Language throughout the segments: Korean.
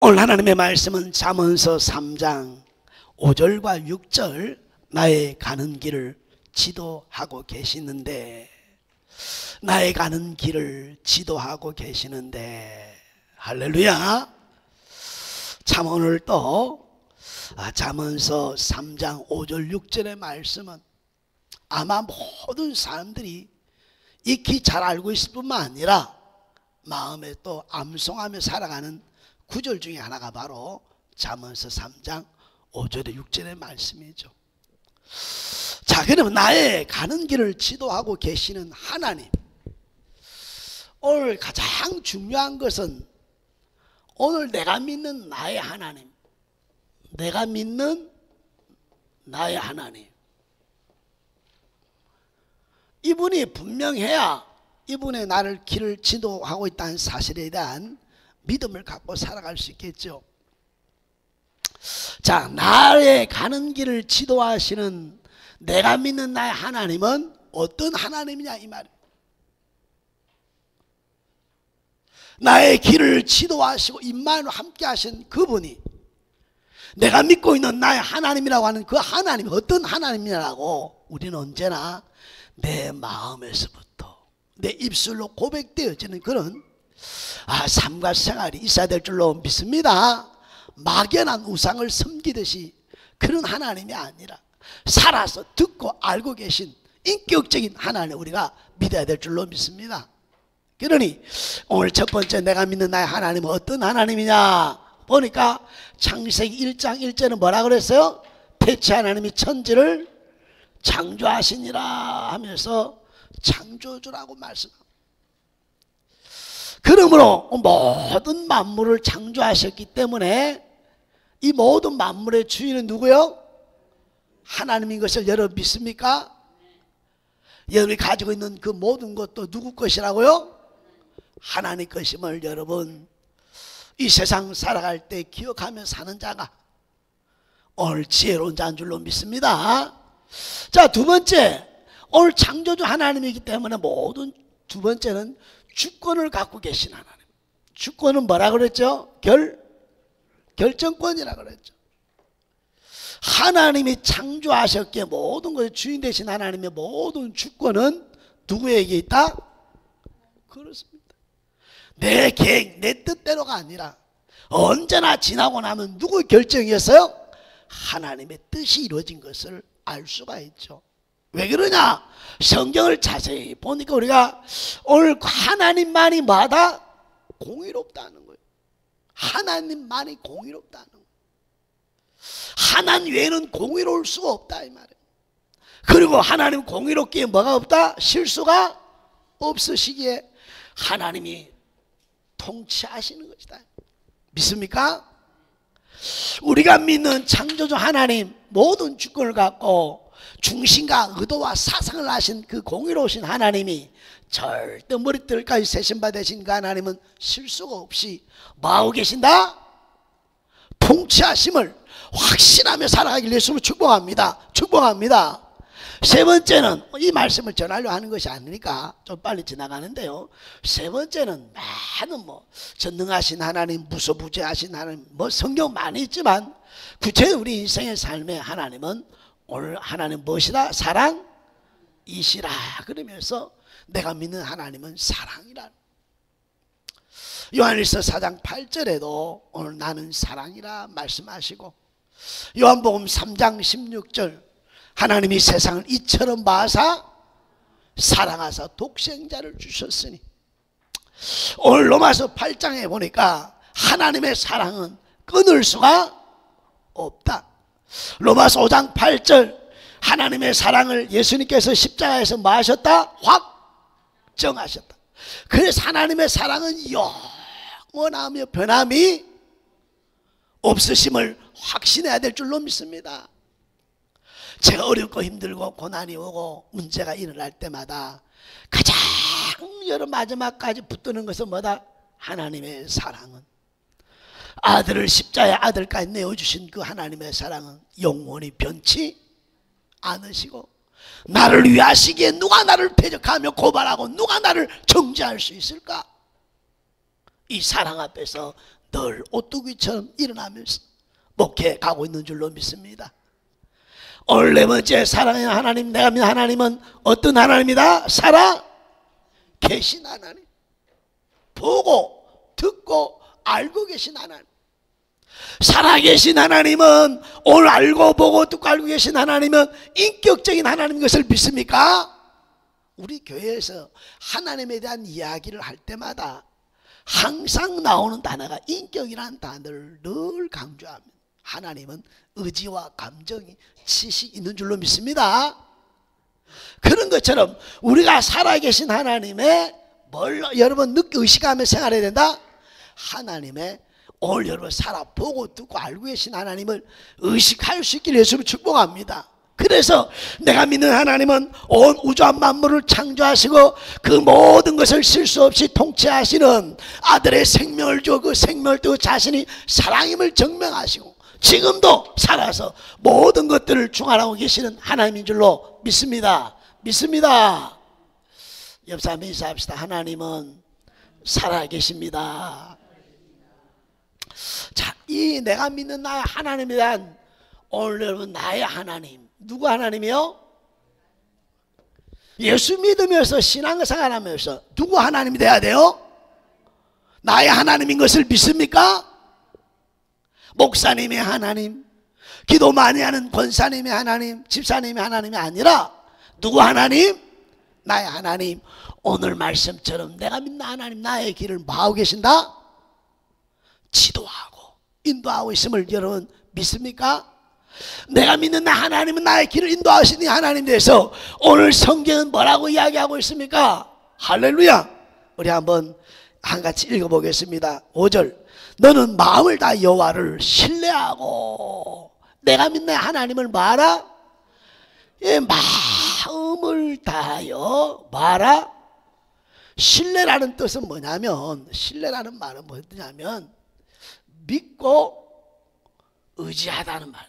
오늘 하나님의 말씀은 잠언서 3장 5절과 6절, 나의 가는 길을 지도하고 계시는데, 나의 가는 길을 지도하고 계시는데, 할렐루야. 참 오늘 또 잠언서 3장 5절 6절의 말씀은 아마 모든 사람들이 익히 잘 알고 있을 뿐만 아니라 마음에 또 암송하며 살아가는 구절 중에 하나가 바로 잠언서 3장 5절에 6절의 말씀이죠. 자, 그러면 나의 가는 길을 지도하고 계시는 하나님, 오늘 가장 중요한 것은 오늘 내가 믿는 나의 하나님, 내가 믿는 나의 하나님, 이분이 분명해야 이분의 나를 길을 지도하고 있다는 사실에 대한 믿음을 갖고 살아갈 수 있겠죠. 자, 나의 가는 길을 지도하시는 내가 믿는 나의 하나님은 어떤 하나님이냐 이 말이에요. 나의 길을 지도하시고 임마누엘 함께 하신 그분이 내가 믿고 있는 나의 하나님이라고 하는 그 하나님이 어떤 하나님이냐고 우리는 언제나 내 마음에서부터 내 입술로 고백되어지는 그런 삶과 생활이 있어야 될 줄로 믿습니다. 막연한 우상을 섬기듯이 그런 하나님이 아니라 살아서 듣고 알고 계신 인격적인 하나님을 우리가 믿어야 될 줄로 믿습니다. 그러니 오늘 첫 번째 내가 믿는 나의 하나님은 어떤 하나님이냐 보니까 창세기 1장 1절은 뭐라 그랬어요? 태초에 하나님이 천지를 창조하시니라 하면서 창조주라고 말씀합니다. 그러므로 모든 만물을 창조하셨기 때문에 이 모든 만물의 주인은 누구요? 하나님인 것을 여러분 믿습니까? 여러분이 가지고 있는 그 모든 것도 누구 것이라고요? 하나님 것임을 여러분 이 세상 살아갈 때 기억하며 사는 자가 오늘 지혜로운 자인 줄로 믿습니다. 자, 두 번째, 오늘 창조주 하나님이기 때문에 모든 두 번째는 주권을 갖고 계신 하나님. 주권은 뭐라 그랬죠? 결정권이라 그랬죠. 하나님이 창조하셨기에 모든 것의 주인 되신 하나님의 모든 주권은 누구에게 있다? 그렇습니다. 내 계획, 내 뜻대로가 아니라 언제나 지나고 나면 누구의 결정이었어요? 하나님의 뜻이 이루어진 것을 알 수가 있죠. 왜 그러냐? 성경을 자세히 보니까 우리가 오늘 하나님만이 뭐다? 공의롭다는 거예요. 하나님만이 공의롭다는 거예요. 하나님 외에는 공의로울 수가 없다 이 말이에요. 그리고 하나님 공의롭기에 뭐가 없다? 실수가 없으시기에 하나님이 통치하시는 것이다. 믿습니까? 우리가 믿는 창조주 하나님 모든 주권을 갖고 중심과 의도와 사상을 하신 그 공의로우신 하나님이 절대 머리털까지 세신 바 되신 그 하나님은 실수가 없이 뭐하고 계신다? 통치하심을 확신하며 살아가길 예수로 축복합니다. 축복합니다. 세 번째는 이 말씀을 전하려고 하는 것이 아니니까 좀 빨리 지나가는데요. 세 번째는 많은 전능하신 하나님, 무소부재하신 하나님, 성경 많이 있지만 구체적으로 우리 인생의 삶의 하나님은 오늘 하나님 무엇이다? 사랑이시라. 그러면서 내가 믿는 하나님은 사랑이라. 요한일서 4장 8절에도 오늘 나는 사랑이라 말씀하시고, 요한복음 3장 16절 하나님이 세상을 이처럼 봐사 사랑하사 독생자를 주셨으니, 오늘 로마서 8장에 보니까 하나님의 사랑은 끊을 수가 없다. 로마서 5장 8절 하나님의 사랑을 예수님께서 십자가에서 뭐 하셨다? 확정하셨다. 그래서 하나님의 사랑은 영원하며 변함이 없으심을 확신해야 될 줄로 믿습니다. 제가 어렵고 힘들고 고난이 오고 문제가 일어날 때마다 가장 여름 마지막까지 붙드는 것은 뭐다? 하나님의 사랑은, 아들을 십자가에 아들까지 내어주신 그 하나님의 사랑은 영원히 변치 않으시고, 나를 위하시기에 누가 나를 대적하며 고발하고 누가 나를 정죄할 수 있을까? 이 사랑 앞에서 늘 오뚜기처럼 일어나면서 목회 가고 있는 줄로 믿습니다. 오늘 네 번째, 사랑의 하나님, 내가 믿는 하나님은 어떤 하나님이다? 살아 계신 하나님, 보고 듣고 알고 계신 하나님. 살아계신 하나님은, 오늘 알고 보고 듣고 알고 계신 하나님은 인격적인 하나님인 것을 믿습니까? 우리 교회에서 하나님에 대한 이야기를 할 때마다 항상 나오는 단어가 인격이라는 단어를 늘 강조합니다. 하나님은 의지와 감정이 지식이 있는 줄로 믿습니다. 그런 것처럼 우리가 살아계신 하나님의 뭘 여러분 의식하며 생활해야 된다? 하나님의, 오늘 여러분 살아보고 듣고 알고 계신 하나님을 의식할 수 있기를 예수를 축복합니다. 그래서 내가 믿는 하나님은 온 우주와 만물을 창조하시고 그 모든 것을 실수 없이 통치하시는 아들의 생명을 주어 그 생명을 두고 자신이 사랑임을 증명하시고 지금도 살아서 모든 것들을 중화하고 계시는 하나님인 줄로 믿습니다. 믿습니다. 옆 사람 인사합시다. 하나님은 살아계십니다. 자, 이 내가 믿는 나의 하나님에 대한, 오늘 여러분 나의 하나님, 누구 하나님이요? 예수 믿으면서 신앙생활 하면서 누구 하나님이 돼야 돼요? 나의 하나님인 것을 믿습니까? 목사님의 하나님, 기도 많이 하는 권사님의 하나님, 집사님의 하나님이 아니라 누구 하나님? 나의 하나님. 오늘 말씀처럼 내가 믿는 하나님 나의 길을 뭐하고 계신다? 지도하고 인도하고 있음을 여러분 믿습니까? 내가 믿는 나 하나님은 나의 길을 인도하시니 하나님 대해서 오늘 성경은 뭐라고 이야기하고 있습니까? 할렐루야. 우리 한번 한같이 읽어보겠습니다. 5절, 너는 마음을 다 여호와를 신뢰하고, 내가 믿는 하나님을 말하? 예, 마음을 다하여 말하? 신뢰라는 뜻은 뭐냐면, 신뢰라는 말은 뭐냐면 믿고 의지하다는 말.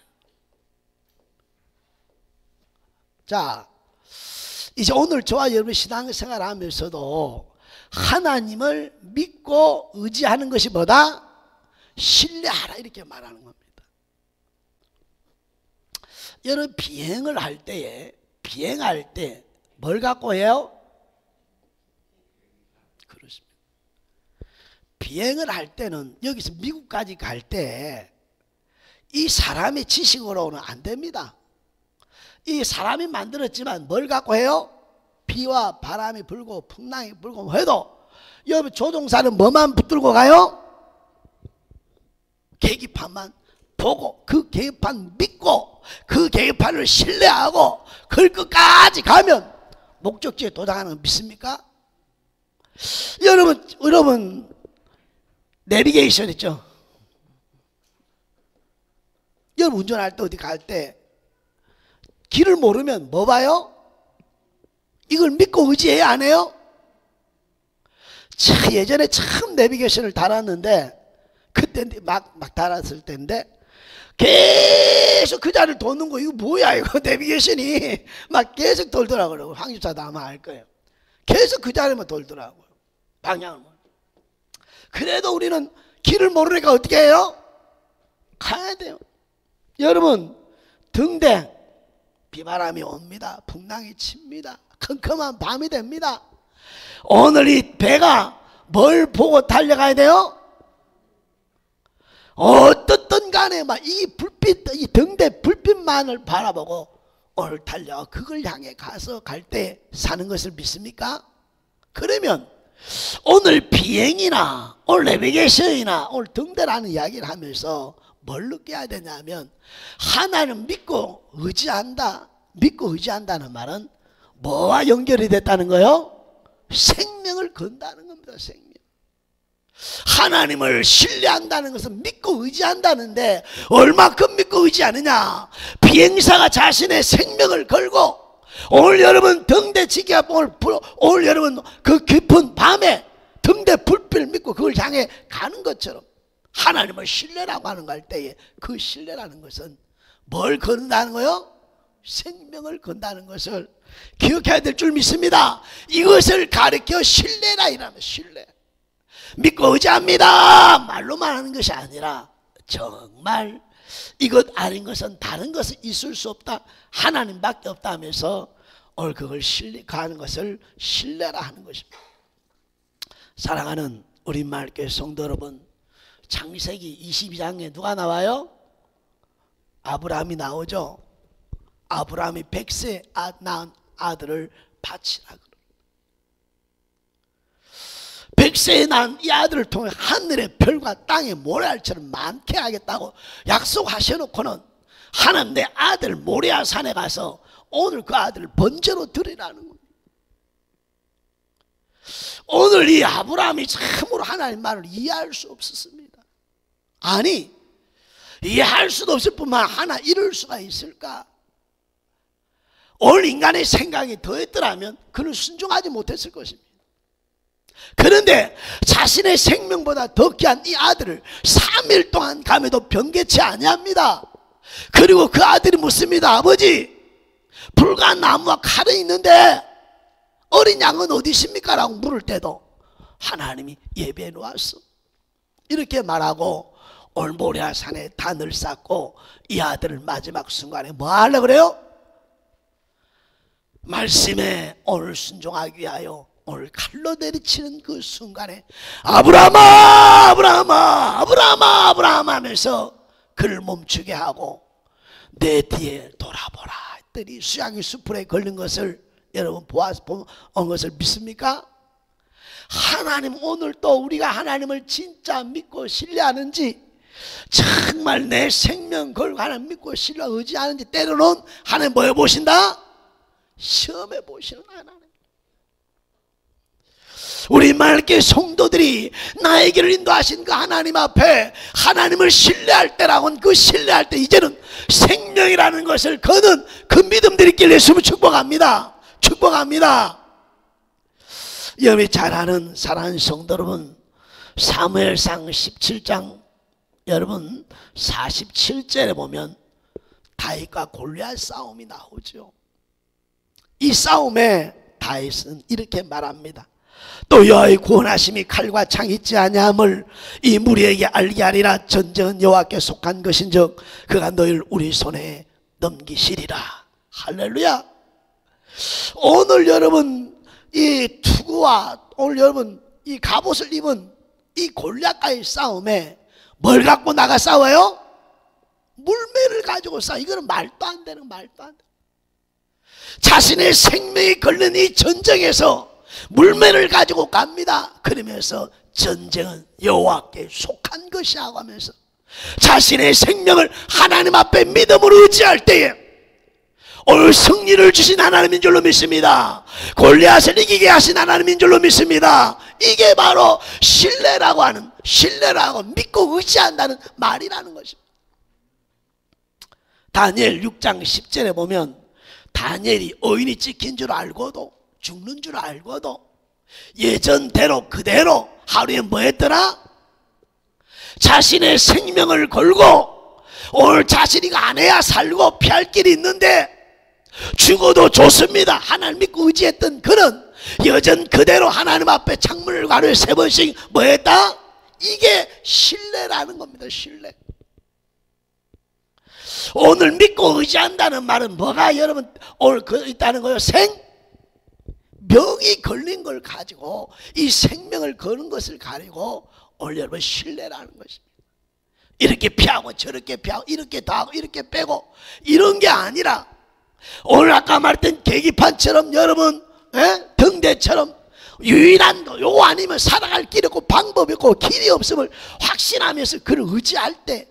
자, 이제 오늘 저와 여러분 신앙생활 하면서도 하나님을 믿고 의지하는 것이 뭐다? 신뢰하라, 이렇게 말하는 겁니다. 여러분 비행을 할 때에, 비행할 때 뭘 갖고 해요? 그렇습니다. 비행을 할 때는 여기서 미국까지 갈 때 이 사람의 지식으로는 안 됩니다. 이 사람이 만들었지만 뭘 갖고 해요? 비와 바람이 불고 풍랑이 불고 해도 여러분 조종사는 뭐만 붙들고 가요? 계기판만 보고 그 계기판 믿고 그 계기판을 신뢰하고 그 끝까지 가면 목적지에 도달하는 거 믿습니까? 여러분 내비게이션 있죠? 여러분 운전할 때 어디 갈 때 길을 모르면 뭐 봐요? 이걸 믿고 의지해야 안 해요? 참 예전에 참 내비게이션을 달았는데, 그때 막 달았을 때인데 계속 그 자리를 도는 거, 이거 뭐야 이거 내비게이션이 막 계속 돌더라고요. 황집사도 아마 알 거예요. 계속 그 자리만 돌더라고요. 방향을. 그래도 우리는 길을 모르니까 어떻게 해요? 가야 돼요. 여러분 등대 비바람이 옵니다. 풍랑이 칩니다. 컴컴한 밤이 됩니다. 오늘 이 배가 뭘 보고 달려가야 돼요? 어떻든 간에 막 이 불빛, 이 등대 불빛만을 바라보고 오늘 달려 그걸 향해 가서 갈 때 사는 것을 믿습니까? 그러면 오늘 비행이나 오늘 내비게이션이나 오늘 등대라는 이야기를 하면서 뭘 느껴야 되냐면, 하나님 믿고 의지한다. 믿고 의지한다는 말은 뭐와 연결이 됐다는 거요? 생명을 건다는 겁니다. 생명. 하나님을 신뢰한다는 것은 믿고 의지한다는데, 얼마큼 믿고 의지하느냐? 비행사가 자신의 생명을 걸고 오늘 여러분 등대 지기가 오늘 여러분 그 깊은 밤에 등대 불빛을 믿고 그걸 향해 가는 것처럼 하나님을 신뢰라고 하는 거 할 때에 그 신뢰라는 것은 뭘 건다는 거요? 생명을 건다는 것을 기억해야 될 줄 믿습니다. 이것을 가르쳐 신뢰라 이라면 신뢰. 믿고 의지합니다 말로만 하는 것이 아니라 정말 이것 아닌 것은 다른 것은 있을 수 없다, 하나님밖에 없다 하면서 오늘 그걸 가는 것을 신뢰라 하는 것입니다. 사랑하는 우리 마을교회 성도 여러분, 창세기 22장에 누가 나와요? 아브라함이 나오죠. 아브라함이 100세 낳은 아들을 바치라 그래요. 100세에 낳은 이 아들을 통해 하늘의 별과 땅의 모래알처럼 많게 하겠다고 약속하셔놓고는 하나님 내 아들 모리아 산에 가서 오늘 그 아들을 번제로 드리라는 겁니다. 오늘 이 아브라함이 참으로 하나님 말을 이해할 수 없었습니다. 아니, 이해할 수도 없을 뿐만 하나 이럴 수가 있을까? 오늘 인간의 생각이 더했더라면 그는 순종하지 못했을 것입니다. 그런데 자신의 생명보다 더 귀한 이 아들을 3일 동안 감에도 변개치 아니합니다. 그리고 그 아들이 묻습니다. 아버지, 불과 나무와 칼은 있는데 어린 양은 어디 있습니까? 라고 물을 때도 하나님이 예배해 놓았어. 이렇게 말하고 오늘 모리아 산에 단을 쌓고 이 아들을 마지막 순간에 뭐 하려고 그래요? 말씀에 오늘 순종하기 위하여 오늘 칼로 내리치는 그 순간에 아브라함아 아브라함아 아브라함아 아브라함 하면서 그를 멈추게 하고 내 뒤에 돌아보라 했더니 수양이 수풀에 걸린 것을 여러분 본 것을 믿습니까? 하나님 오늘 또 우리가 하나님을 진짜 믿고 신뢰하는지, 정말 내 생명 걸고 하나님 믿고 신뢰 의지하는지 때로는 하나님 뭐 해보신다? 시험해 보시는 하나님. 우리 마을교회 성도들이 나의 길을 인도하신 그 하나님 앞에 하나님을 신뢰할 때라고는 그 신뢰할 때 이제는 생명이라는 것을 거는 그 믿음들이 있길 예수님을 축복합니다. 축복합니다. 여러분이 잘 아는 사랑하는 성도 여러분, 사무엘상 17장 여러분 47절에 보면 다윗과 골리앗 싸움이 나오죠. 이 싸움에 다윗은 이렇게 말합니다. 또 여호와의 구원하심이 칼과 창이 있지 아니함을 이 무리에게 알게 하리라. 전쟁은 여호와께 속한 것인즉 그가 너희를 우리 손에 넘기시리라. 할렐루야. 오늘 여러분 이 투구와 오늘 여러분 이 갑옷을 입은 이 골리앗과의 싸움에 뭘 갖고 나가 싸워요? 물매를 가지고 싸워. 이거는 말도 안 되는 말도 안 돼. 자신의 생명이 걸린 이 전쟁에서 물매를 가지고 갑니다. 그러면서 전쟁은 여호와께 속한 것이라고 하면서 자신의 생명을 하나님 앞에 믿음으로 의지할 때에 오늘 승리를 주신 하나님인 줄로 믿습니다. 골리앗을 이기게 하신 하나님인 줄로 믿습니다. 이게 바로 신뢰라고 하는, 신뢰라고 믿고 의지한다는 말이라는 것입니다. 다니엘 6장 10절에 보면 다니엘이 어인이 찍힌 줄 알고도, 죽는 줄 알고도 예전대로 그대로 하루에 뭐 했더라? 자신의 생명을 걸고 오늘 자신이 안 해야 살고 피할 길이 있는데 죽어도 좋습니다. 하나님 믿고 의지했던 그는 여전 그대로 하나님 앞에 창문을 하루에 3번씩 뭐 했다? 이게 신뢰라는 겁니다. 신뢰. 오늘 믿고 의지한다는 말은 뭐가 여러분 오늘 있다는 거예요? 병이 걸린 걸 가지고 이 생명을 거는 것을 가지고 오늘 여러분 신뢰라는 것입니다. 이렇게 피하고 저렇게 피하고 이렇게 다 하고 이렇게 빼고 이런 게 아니라 오늘 아까 말했던 계기판처럼 여러분 등대처럼 유일한 거 요거 아니면 살아갈 길이 없고 방법이 없고 길이 없음을 확신하면서 그를 의지할 때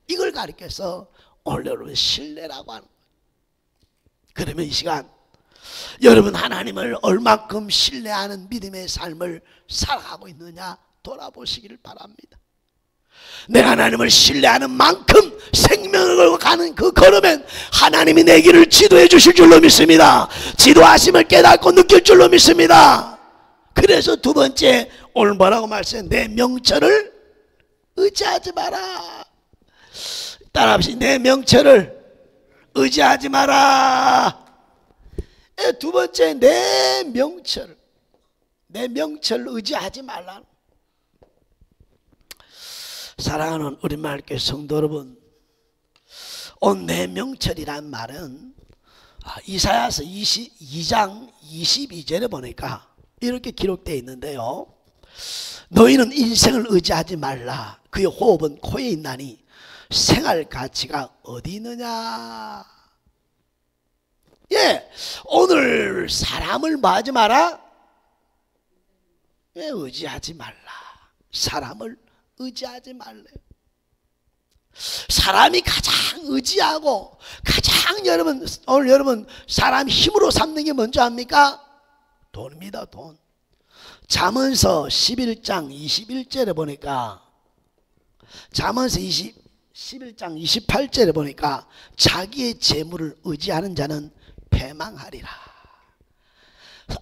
이걸 가리켜서 오늘 여러분 신뢰라고 하는 거예요. 그러면 이 시간 여러분 하나님을 얼만큼 신뢰하는 믿음의 삶을 살아가고 있느냐 돌아보시기를 바랍니다. 내가 하나님을 신뢰하는 만큼 생명을 걸고 가는 그 걸음엔 하나님이 내 길을 지도해 주실 줄로 믿습니다. 지도하심을 깨닫고 느낄 줄로 믿습니다. 그래서 두 번째 오늘 뭐라고 말씀해? 내 명철을 의지하지 마라. 따라합시다. 내 명철을 의지하지 마라. 두 번째 내 명철을 의지하지 말라. 사랑하는 우리 마을교회 성도 여러분, 오늘 내 명철이란 말은 이사야서 22장 22절에 보니까 이렇게 기록되어 있는데요. 너희는 인생을 의지하지 말라. 그의 호흡은 코에 있나니 생활 가치가 어디 있느냐. 예, 오늘 사람을 뭐 하지 마라? 예, 의지하지 말라. 사람을 의지하지 말래. 사람이 가장 의지하고 가장 오늘 여러분 사람 힘으로 삼는 게 뭔지 압니까? 돈입니다. 돈. 잠언서 11장 21절에 보니까 잠언서 11장 28절에 보니까 자기의 재물을 의지하는 자는 패망하리라.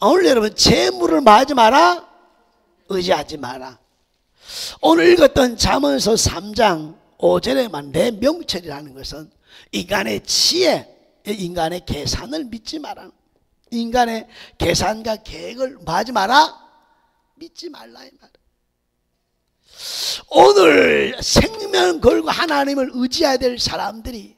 오늘 여러분 재물을 뭐 하지 마라? 의지하지 마라. 오늘 읽었던 잠언서 3장 5절에만 내 명철이라는 것은 인간의 지혜, 인간의 계산을 믿지 마라. 인간의 계산과 계획을 뭐 하지 마라? 믿지 말라 이 말. 오늘 생명 걸고 하나님을 의지해야 될 사람들이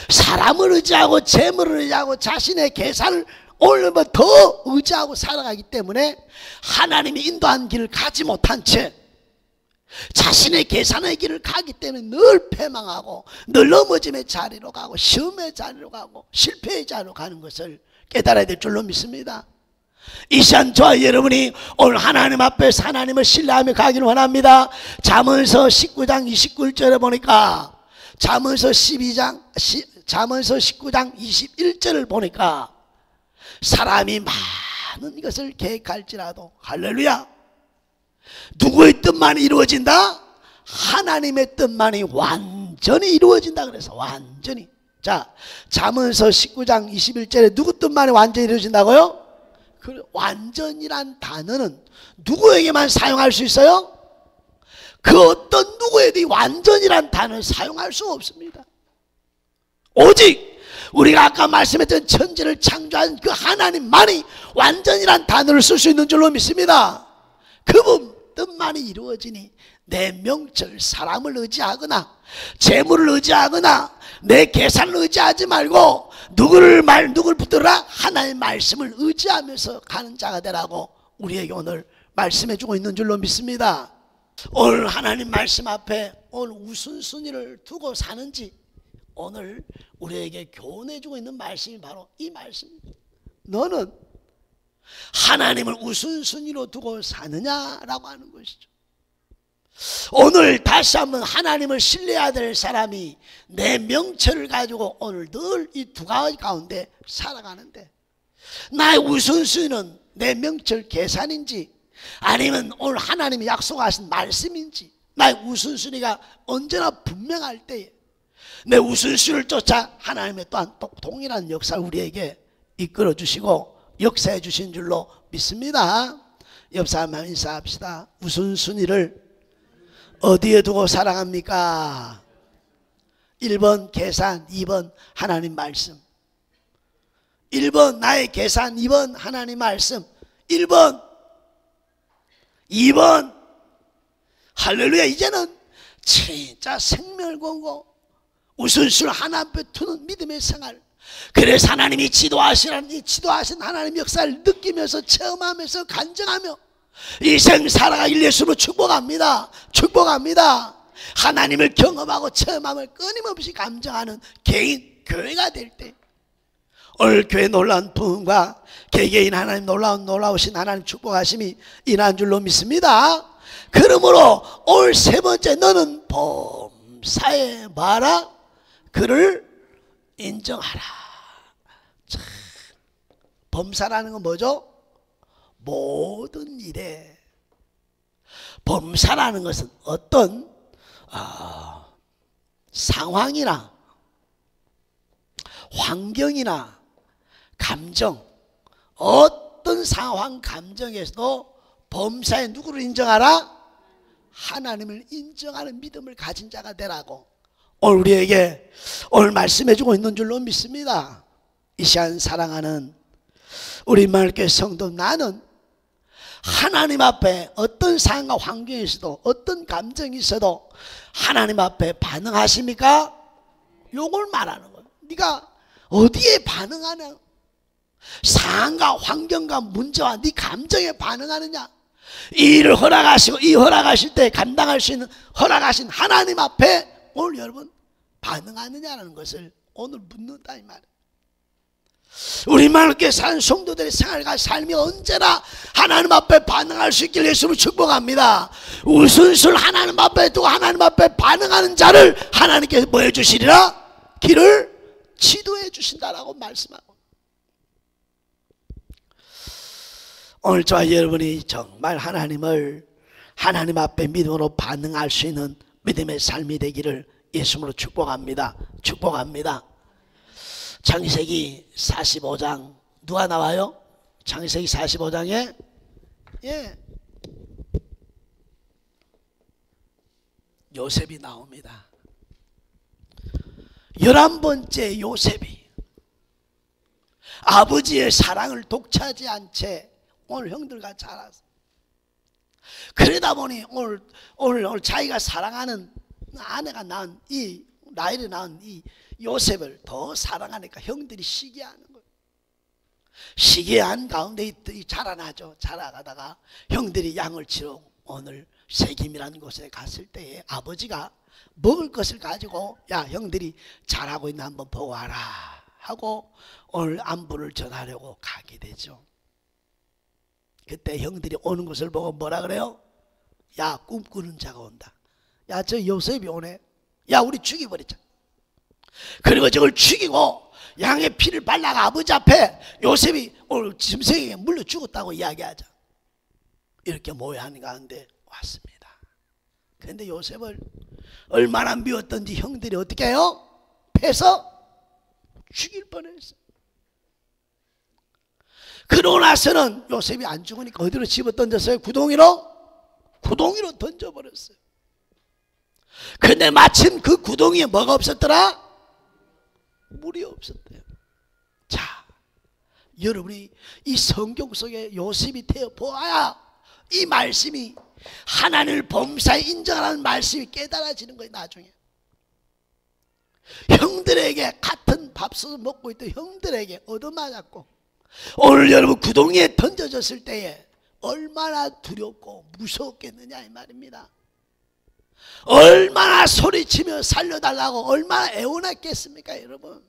사람을 의지하고 재물을 의지하고 자신의 계산을 오늘 더 의지하고 살아가기 때문에 하나님이 인도한 길을 가지 못한 채 자신의 계산의 길을 가기 때문에 늘 패망하고 늘 넘어짐의 자리로 가고 시험의 자리로 가고 실패의 자리로 가는 것을 깨달아야 될 줄로 믿습니다. 이 시간 저와 여러분이 오늘 하나님 앞에서 하나님을 신뢰하며 가기를 원합니다. 잠언서 19장 29절에 보니까 잠언서 19장 21절을 보니까 사람이 많은 것을 계획할지라도 할렐루야 누구의 뜻만이 이루어진다? 하나님의 뜻만이 완전히 이루어진다. 그래서 완전히. 자, 잠언서 19장 21절에 누구 뜻만이 완전히 이루어진다고요? 그 완전이란 단어는 누구에게만 사용할 수 있어요? 그 어떤 누구에도 완전이란 단어를 사용할 수 없습니다. 오직 우리가 아까 말씀했던 천지를 창조한 그 하나님만이 완전이란 단어를 쓸 수 있는 줄로 믿습니다. 그분 뜻만이 이루어지니 내 명철 사람을 의지하거나 재물을 의지하거나 내 계산을 의지하지 말고 누구를 붙들어라? 하나님의 말씀을 의지하면서 가는 자가 되라고 우리에게 오늘 말씀해 주고 있는 줄로 믿습니다. 오늘 하나님 말씀 앞에 오늘 우선순위를 두고 사는지 오늘 우리에게 교훈해 주고 있는 말씀이 바로 이 말씀입니다. 너는 하나님을 우선순위로 두고 사느냐라고 하는 것이죠. 오늘 다시 한번 하나님을 신뢰해야 될 사람이 내 명철을 가지고 오늘 늘 이 두 가지 가운데 살아가는데 나의 우선순위는 내 명철 계산인지 아니면 오늘 하나님이 약속하신 말씀인지 나의 우선순위가 언제나 분명할 때에 내 우선순위를 쫓아 하나님의 또한 동일한 역사를 우리에게 이끌어 주시고 역사해 주신 줄로 믿습니다. 옆 사람만 인사합시다. 우선순위를 어디에 두고 살아갑니까? 1번 계산, 2번 하나님 말씀. 1번 나의 계산, 2번 하나님 말씀. 1번 2번 할렐루야. 이제는 진짜 생명을 걸고 우선순위를 하나님 앞에 두는 믿음의 생활. 그래서 하나님이 지도하신 하나님 역사를 느끼면서 체험하면서 간증하며 이 생 살아가길 예수로 축복합니다. 축복합니다. 하나님을 경험하고 체험함을 끊임없이 감정하는 개인 교회가 될 때 오늘 교회 놀라운 부흥과 개개인 하나님 놀라우신 하나님 축복하심이 인한 줄로 믿습니다. 그러므로 오늘 세 번째 너는 범사에 마라 그를 인정하라. 참, 범사라는 건 뭐죠? 모든 일에 범사라는 것은 어떤 상황이나 환경이나 감정 어떤 상황 감정에서도 범사에 누구를 인정하라? 하나님을 인정하는 믿음을 가진 자가 되라고 오늘 우리에게 오늘 말씀해주고 있는 줄로 믿습니다. 이 시간 사랑하는 우리 마을교회 성도 나는 하나님 앞에 어떤 상황과 환경이 있어도 어떤 감정이 있어도 하나님 앞에 반응하십니까? 요걸 말하는 거예요. 네가 어디에 반응하냐? 상황과 환경과 문제와 네 감정에 반응하느냐? 이 일을 허락하시고 이 허락하실 때 감당할 수 있는 허락하신 하나님 앞에 오늘 여러분 반응하느냐는 것을 오늘 묻는다 이 말이에요. 우리 마을교회 사는 성도들의 생활과 삶이 언제나 하나님 앞에 반응할 수 있길 예수를 축복합니다. 우선순 하나님 앞에 두고 하나님 앞에 반응하는 자를 하나님께서 뭐 해주시리라? 길을 지도해 주신다라고 말씀하고, 오늘 저와 여러분이 정말 하나님 앞에 믿음으로 반응할 수 있는 믿음의 삶이 되기를 예수님으로 축복합니다. 축복합니다. 창세기 45장 누가 나와요? 창세기 45장에 요셉이 나옵니다. 11번째 요셉이 아버지의 사랑을 독차지한 채 오늘 형들과 자랐어. 그러다 보니 오늘 자기가 사랑하는 아내가 낳은 이 라헬이 낳은 이 요셉을 더 사랑하니까 형들이 시기하는 거예요. 시기한 가운데 자라나죠. 자라가다가 형들이 양을 치러 오늘 세김이라는 곳에 갔을 때에 아버지가 먹을 것을 가지고 야 형들이 잘하고 있나 한번 보고 와라 하고 오늘 안부를 전하려고 가게 되죠. 그때 형들이 오는 것을 보고 뭐라 그래요? 야 꿈꾸는 자가 온다. 야 저 요셉이 오네. 야 우리 죽여버리자. 그리고 저걸 죽이고 양의 피를 발라가 아버지 앞에 요셉이 오늘 짐승에게 물려 죽었다고 이야기하자. 이렇게 모여하는 가운데 왔습니다. 그런데 요셉을 얼마나 미웠던지 형들이 어떻게 해요? 패서 죽일 뻔했어요. 그러고 나서는 요셉이 안 죽으니까 어디로 집어 던졌어요? 구덩이로 던져버렸어요. 근데 마침 그 구덩이에 뭐가 없었더라? 물이 없었대요. 자, 여러분이 이 성경 속에 요셉이 되어 보아야 이 말씀이 하나님을 범사에 인정하는 말씀이 깨달아지는 거예요. 나중에 형들에게 같은 밥솥을 먹고 있던 형들에게 얻어맞았고 오늘 여러분 구덩이에 던져졌을 때에 얼마나 두렵고 무서웠겠느냐 이 말입니다. 얼마나 소리치며 살려달라고 얼마나 애원했겠습니까 여러분.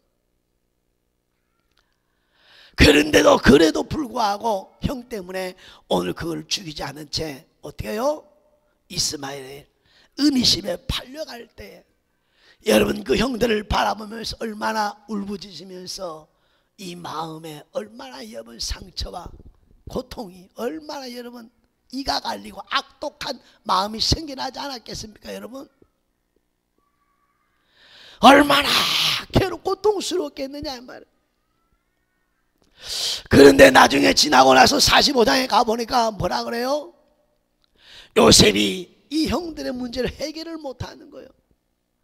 그런데도 그래도 불구하고 형 때문에 오늘 그걸 죽이지 않은 채 어떻게 해요? 이스마엘의 은이십에 팔려갈 때 여러분 그 형들을 바라보면서 얼마나 울부짖으면서 이 마음에 얼마나 여러분 상처와 고통이 얼마나 여러분 이가 갈리고 악독한 마음이 생겨나지 않았겠습니까 여러분? 얼마나 괴롭고 고통스러웠겠느냐 이 말이에요. 그런데 나중에 지나고 나서 45장에 가보니까 뭐라 그래요? 요셉이 이 형들의 문제를 해결을 못하는 거예요.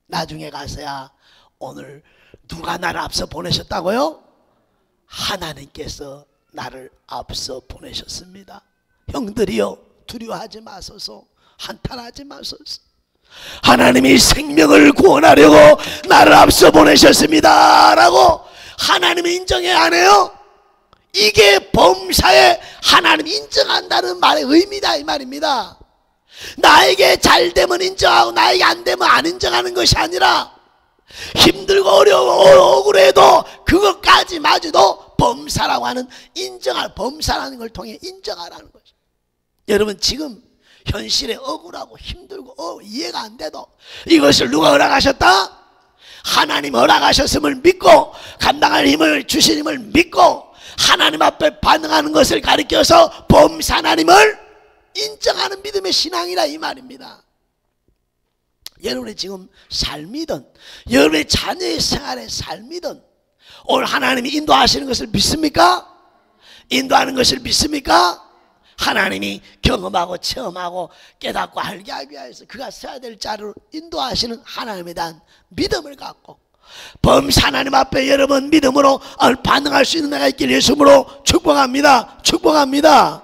나중에 가서야 오늘 누가 나를 앞서 보내셨다고요? 하나님께서 나를 앞서 보내셨습니다. 형들이여 두려워하지 마소서, 한탄하지 마소서. 하나님이 생명을 구원하려고 나를 앞서 보내셨습니다 라고 하나님이 인정해야 하네요. 이게 범사에 하나님 인정한다는 말의 의미다 이 말입니다. 나에게 잘 되면 인정하고 나에게 안 되면 안 인정하는 것이 아니라 힘들고 어려워 억울해도 그것까지 마저도 범사라고 하는 인정할, 범사라는 걸 통해 인정하라는 거죠. 여러분 지금 현실에 억울하고 힘들고 이해가 안 돼도 이것을 누가 허락하셨다? 하나님 허락하셨음을 믿고 감당할 힘을 주신 힘을 믿고 하나님 앞에 반응하는 것을 가리켜서 범사 하나님을 인정하는 믿음의 신앙이라 이 말입니다. 여러분의 지금 삶이든 여러분의 자녀의 생활의 삶이든 오늘 하나님이 인도하시는 것을 믿습니까? 인도하는 것을 믿습니까? 하나님이 경험하고 체험하고 깨닫고 알게 하기 위해서 그가 써야 될 자를 인도하시는 하나님에 대한 믿음을 갖고 범사 하나님 앞에 여러분 믿음으로 반응할 수 있는 내가 있길 예수님으로 축복합니다. 축복합니다.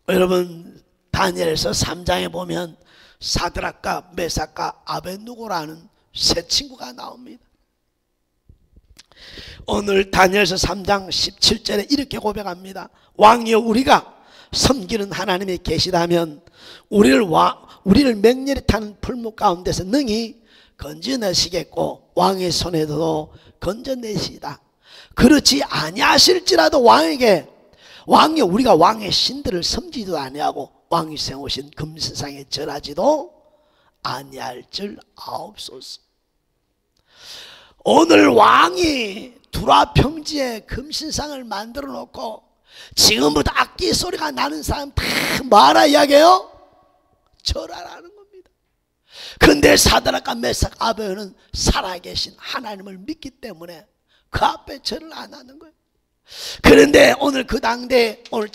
여러분 다니엘서 3장에 보면 사드락과 메삭과 아벳느고라는 세 친구가 나옵니다. 오늘 다니엘서 3장 17절에 이렇게 고백합니다. 왕이여, 우리가 섬기는 하나님이 계시다면 우리를 맹렬히 타는 풀무 가운데서 능히 건져내시겠고 왕의 손에도 건져내시다. 그렇지 아니하실지라도 왕이여, 우리가 왕의 신들을 섬기지도 아니하고 왕이 세우신 금세상에 절하지도 아니할 줄 아옵소서. 오늘 왕이 두라 평지에 금신상을 만들어 놓고 지금부터 악기 소리가 나는 사람 다 뭐하라 이야기해요? 절하라는 겁니다. 근데 사드락과 메삭 아벳은 살아계신 하나님을 믿기 때문에 그 앞에 절을 안 하는 거예요. 그런데 오늘 그 당대에 오늘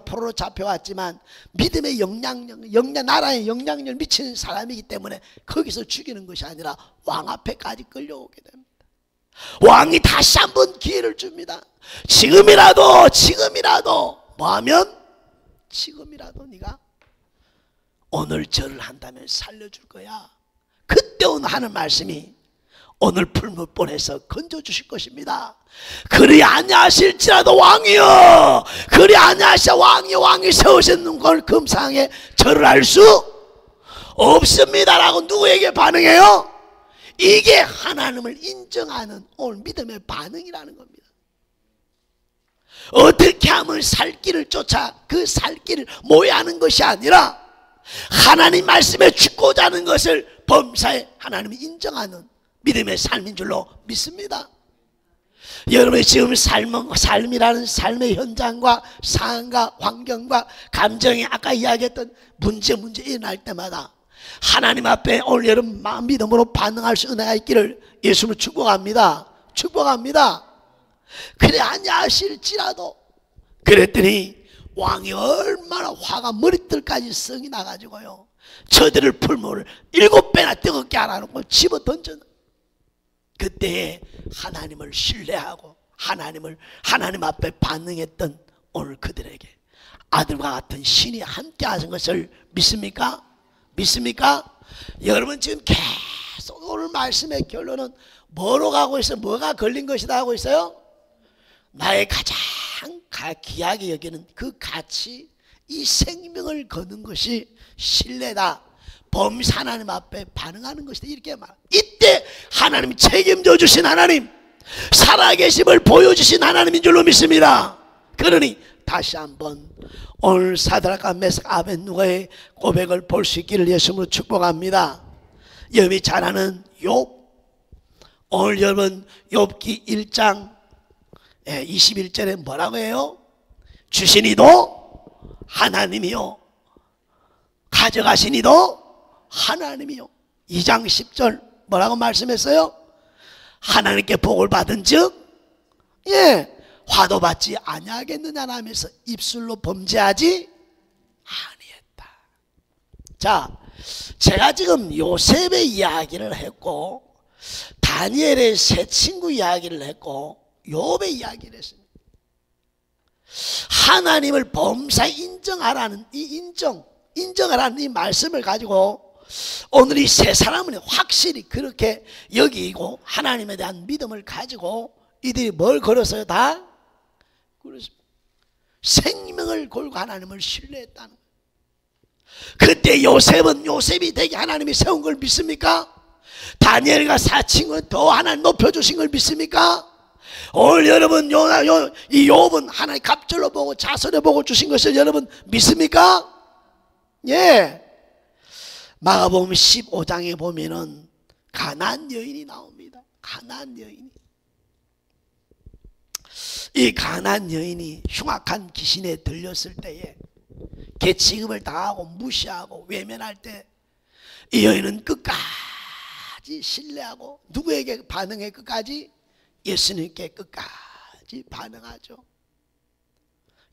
포로로 잡혀왔지만 믿음의 나라의 영향력을 미치는 사람이기 때문에 거기서 죽이는 것이 아니라 왕 앞에까지 끌려오게 됩니다. 왕이 다시 한번 기회를 줍니다. 지금이라도 뭐하면 지금이라도 네가 오늘 절을 한다면 살려줄 거야. 그때 오늘 하는 말씀이 오늘 풀무불에서 건져주실 것입니다. 그리 아니하실지라도 왕이여, 그리 아니하시자 왕이 세우신 걸 금상에 절을 할 수 없습니다 라고 누구에게 반응해요? 이게 하나님을 인정하는 오늘 믿음의 반응이라는 겁니다. 어떻게 하면 살 길을 쫓아 그 살 길을 모해하는 것이 아니라 하나님 말씀에 죽고자 하는 것을 범사에 하나님이 인정하는 믿음의 삶인 줄로 믿습니다. 여러분이 지금 삶이라는 삶의 현장과 상황과 환경과 감정이 아까 이야기했던 문제 일어날 때마다 하나님 앞에 오늘 여러분 믿음으로 반응할 수 은혜가 있기를 예수님을 축복합니다. 그래 아니하실지라도. 그랬더니 왕이 얼마나 화가 머리털까지 성이 나가지고요, 저들을 풀무를 7배나 뜨겁게 하라고 집어 던져는. 그때에 하나님을 신뢰하고 하나님 앞에 반응했던 오늘 그들에게 아들과 같은 신이 함께 하신 것을 믿습니까? 여러분 지금 계속 오늘 말씀의 결론은 뭐로 가고 있어요? 뭐가 걸린 것이다 하고 있어요? 나의 가장 귀하게 여기는 그 가치, 이 생명을 거는 것이 신뢰다. 범사 하나님 앞에 반응하는 것이다 이렇게 말. 이때 하나님이 책임져 주신 하나님, 살아계심을 보여주신 하나님인 줄로 믿습니다. 그러니 다시 한번 오늘 사드락과 메삭 아벳느고의 고백을 볼 수 있기를 예수님으로 축복합니다. 여러분이 잘 아는 욥, 오늘 여러분 욥기 1장 21절에 뭐라고 해요? 주시니도 하나님이요, 가져가시니도 하나님이요. 2장 10절 뭐라고 말씀했어요? 하나님께 복을 받은 즉 화도 받지 아니하겠느냐 하면서 입술로 범죄하지 아니했다. 자, 제가 지금 요셉의 이야기를 했고 다니엘의 세 친구 이야기를 했고 욥의 이야기를 했습니다. 하나님을 범사 인정하라는 인정하라는 이 말씀을 가지고 오늘 이 세 사람은 확실히 그렇게 여기고 하나님에 대한 믿음을 가지고 이들이 뭘 걸었어요? 다 그렇습니다. 생명을 걸고 하나님을 신뢰했다는 거예요. 그때 요셉이 되게 하나님이 세운 걸 믿습니까? 다니엘과 사친은 더 하나님 높여주신 걸 믿습니까? 오늘 여러분 이 욥은 하나님 갑절로 보고 자선해 보고 주신 것을 여러분 믿습니까? 예. 마가복음 15장에 보면은 가나안 여인이 나옵니다. 가나안 여인이. 이 가나안 여인이 흉악한 귀신에 들렸을 때에 개취급을 당하고 무시하고 외면할 때 이 여인은 끝까지 신뢰하고 누구에게 반응해? 끝까지 예수님께 끝까지 반응하죠.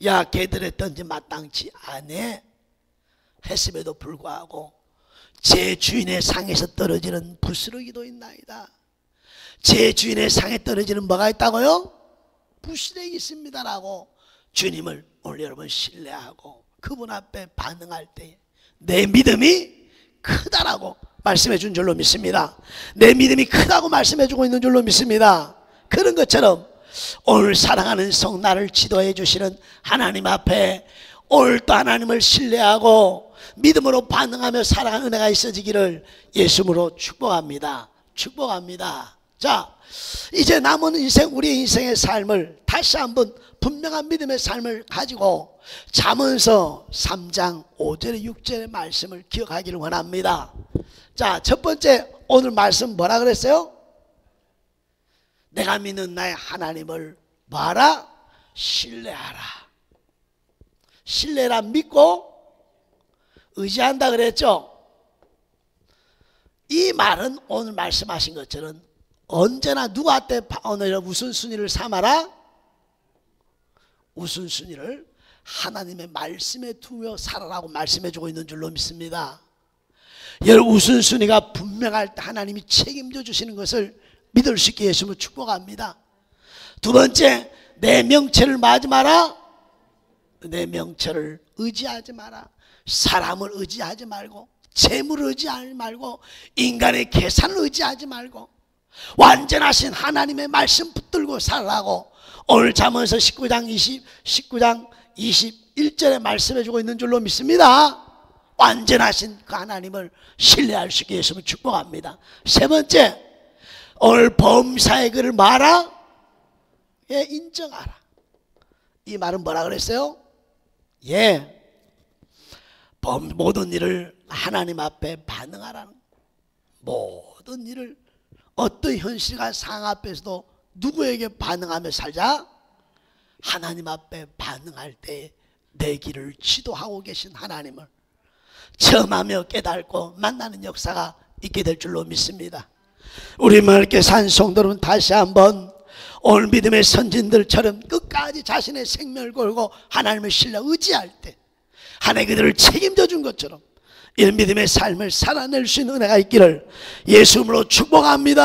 야, 걔들에 던지 마땅치 않네 했음에도 불구하고 제 주인의 상에서 떨어지는 부스러기도 있나이다. 제 주인의 상에 떨어지는 뭐가 있다고요? 부스러기 있습니다라고 주님을 오늘 여러분 신뢰하고 그분 앞에 반응할 때 내 믿음이 크다라고 말씀해 준 줄로 믿습니다. 내 믿음이 크다고 말씀해 주고 있는 줄로 믿습니다. 그런 것처럼 오늘 사랑하는 성 나를 지도해 주시는 하나님 앞에 오늘도 하나님을 신뢰하고 믿음으로 반응하며 살아가는 은혜가 있어지기를 예수님으로 축복합니다. 축복합니다. 자, 이제 남은 인생, 우리의 인생의 삶을 다시 한번 분명한 믿음의 삶을 가지고 잠언서 3장 5절에 6절의 말씀을 기억하기를 원합니다. 자, 첫 번째 오늘 말씀 뭐라 그랬어요? 내가 믿는 나의 하나님을 뭐하라? 신뢰하라. 신뢰라, 믿고 의지한다 그랬죠? 이 말은 오늘 말씀하신 것처럼 언제나 누구한테 오늘 우선순위를 삼아라? 우선순위를 하나님의 말씀에 두며 살아라고 말씀해 주고 있는 줄로 믿습니다. 여러분, 우선순위가 분명할 때 하나님이 책임져 주시는 것을 믿을 수 있게 예수님을 축복합니다. 두 번째, 내 명체를 마지 마라. 내 명체를 의지하지 마라. 사람을 의지하지 말고, 재물을 의지하지 말고, 인간의 계산을 의지하지 말고 완전하신 하나님의 말씀 붙들고 살라고 오늘 잠언서 19장 21절에 말씀해 주고 있는 줄로 믿습니다. 완전하신 그 하나님을 신뢰할 수 있게 예수님을 축복합니다. 세 번째, 오늘 범사의 그를 말아? 예, 인정하라. 이 말은 뭐라 그랬어요? 예, 모든 일을 하나님 앞에 반응하라는, 모든 일을 어떤 현실과 상황 앞에서도 누구에게 반응하며 살자? 하나님 앞에 반응할 때 내 길을 지도하고 계신 하나님을 체험하며 깨닫고 만나는 역사가 있게 될 줄로 믿습니다. 우리 마을교회 산성도 여러분, 다시 한번 오늘 믿음의 선진들처럼 끝까지 자신의 생명을 걸고 하나님을 신뢰 의지할 때 하나님 그들을 책임져 준 것처럼 이런 믿음의 삶을 살아낼 수 있는 은혜가 있기를 예수 이름으로 축복합니다.